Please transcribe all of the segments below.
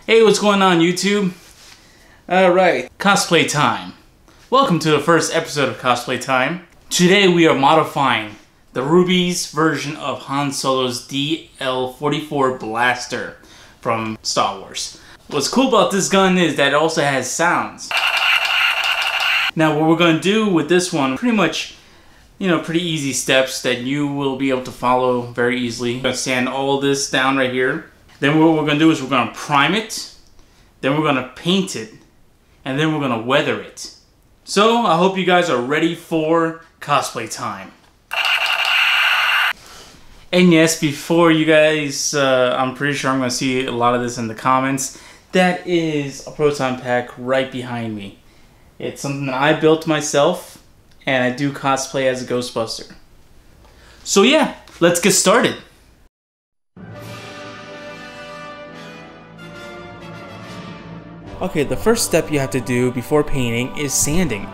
Hey, what's going on YouTube? Alright, cosplay time. Welcome to the first episode of Cosplay Time. Today we are modifying the Rubies version of Han Solo's DL44 blaster from Star Wars. What's cool about this gun is that it also has sounds. Now what we're going to do with this one, pretty much, pretty easy steps that you will be able to follow very easily. I'm going to sand all this down right here. Then what we're going to do is we're going to prime it, then we're going to paint it, and then we're going to weather it. So I hope you guys are ready for cosplay time. And yes, before you guys, I'm pretty sure I'm going to see a lot of this in the comments. That is a proton pack right behind me. It's something that I built myself, and I do cosplay as a Ghostbuster. So yeah, let's get started. Okay, the first step you have to do before painting is sanding.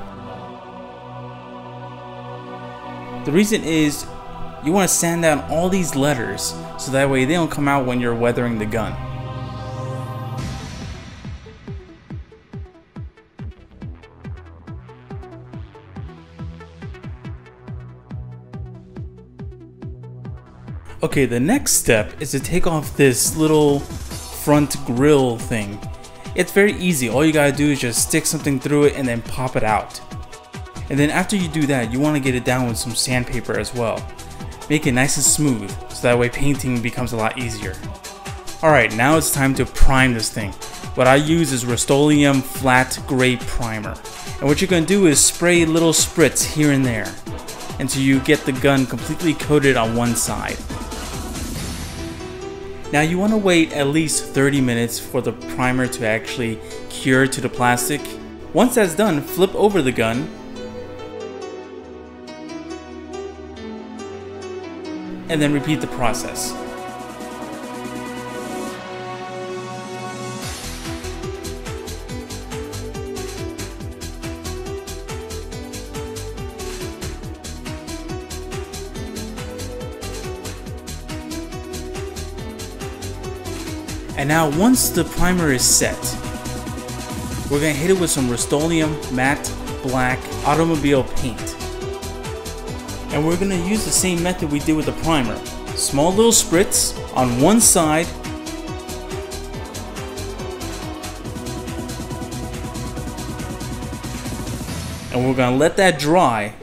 The reason is you want to sand down all these letters so that way they don't come out when you're weathering the gun. Okay, the next step is to take off this little front grill thing. It's very easy. All you gotta do is just stick something through it and then pop it out. And then after you do that, you want to get it down with some sandpaper as well. Make it nice and smooth so that way painting becomes a lot easier. Alright, now it's time to prime this thing. What I use is Rust-Oleum Flat Gray Primer. And what you're gonna do is spray little spritz here and there until you get the gun completely coated on one side. Now you want to wait at least 30 minutes for the primer to actually cure to the plastic. Once that's done, flip over the gun and then repeat the process. And now once the primer is set, we're going to hit it with some Rust-Oleum Matte Black Automobile Paint. And we're going to use the same method we did with the primer. Small little spritz on one side. And we're going to let that dry.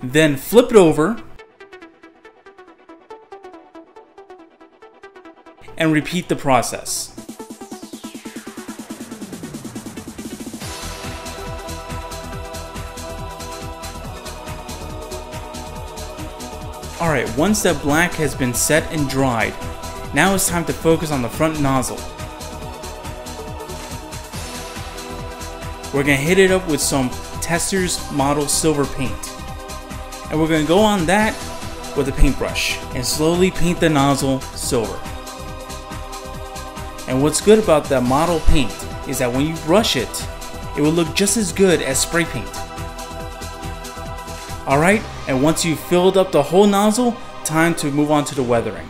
Then flip it over. And repeat the process. Alright, once that black has been set and dried, now it's time to focus on the front nozzle. We're going to hit it up with some Testors Model Silver paint. And we're going to go on that with a paintbrush and slowly paint the nozzle silver. And what's good about that model paint is that when you brush it, it will look just as good as spray paint. Alright, and once you've filled up the whole nozzle, time to move on to the weathering.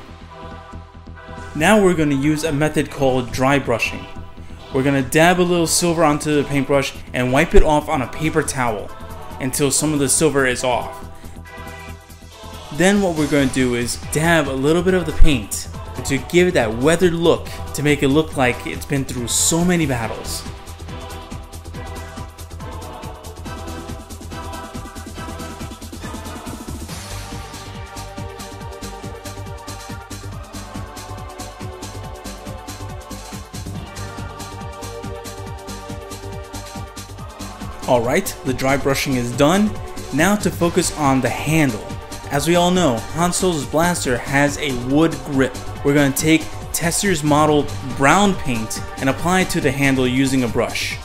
Now we're going to use a method called dry brushing. We're going to dab a little silver onto the paintbrush and wipe it off on a paper towel until some of the silver is off. Then what we're going to do is dab a little bit of the paint to give it that weathered look, to make it look like it's been through so many battles. Alright, the dry brushing is done. Now to focus on the handle. As we all know, Han Solo's blaster has a wood grip. We're going to take Testors Model brown paint and apply it to the handle using a brush.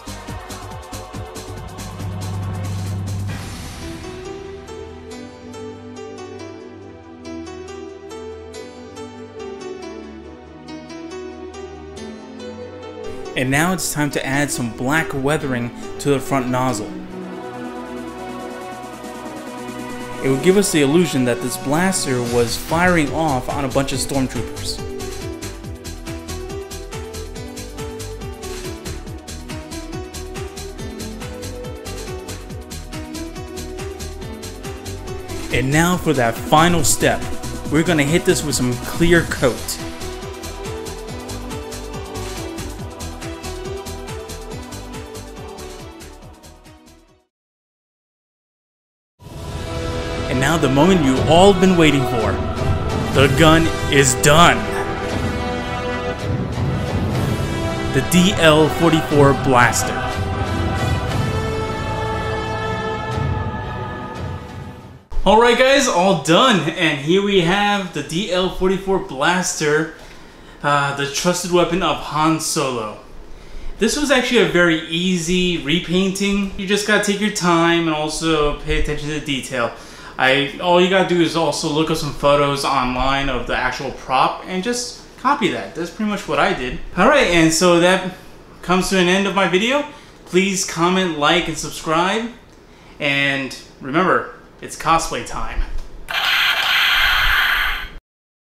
And now it's time to add some black weathering to the front nozzle. It would give us the illusion that this blaster was firing off on a bunch of stormtroopers. And now for that final step. We're gonna hit this with some clear coat. And now the moment you've all been waiting for. The gun is done. The DL44 blaster. Alright guys, all done, and here we have the DL44 blaster, the trusted weapon of Han Solo. This was actually a very easy repainting. You just gotta take your time and also pay attention to detail. All you gotta do is also look up some photos online of the actual prop and just copy that. That's pretty much what I did. Alright, and so that comes to an end of my video. Please comment, like, and subscribe. And remember, it's cosplay time.